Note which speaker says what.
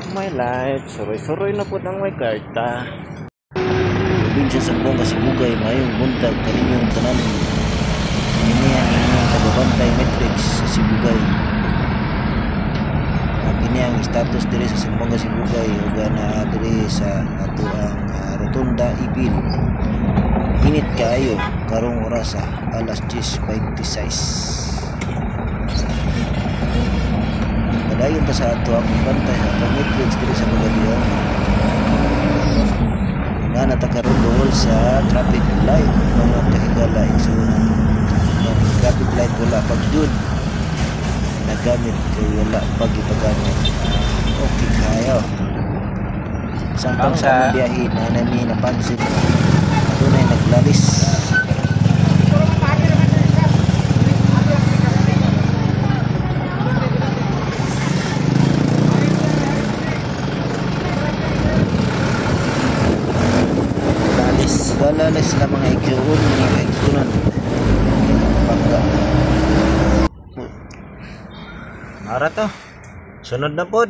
Speaker 1: of my life. Suroy-suroy na po ang may karta. Probinsya sa buong Kasibugay, mayong buntag kaninyong tanan. Ini ang inyong kababantay metrics sa Sibugay. Kini ang status diri sa Sambuanga Sibugay ug na diri sa ato ang Rotunda Ibil. Init kaayo karong oras sa alas 10:26. Padayon ta sa ato ang bantay sa metrics diri sa Bugadian. Nga natakaroon doon sa traffic light mga kahigala igsunan. Traffic light wala pag dun nagamit kay wala pag ipagamit. Okay kayo. Sampang sa biyahe na nami napansin dunay naglalis. Lalis na mga igsunan bangga. Ara to sunod na pod.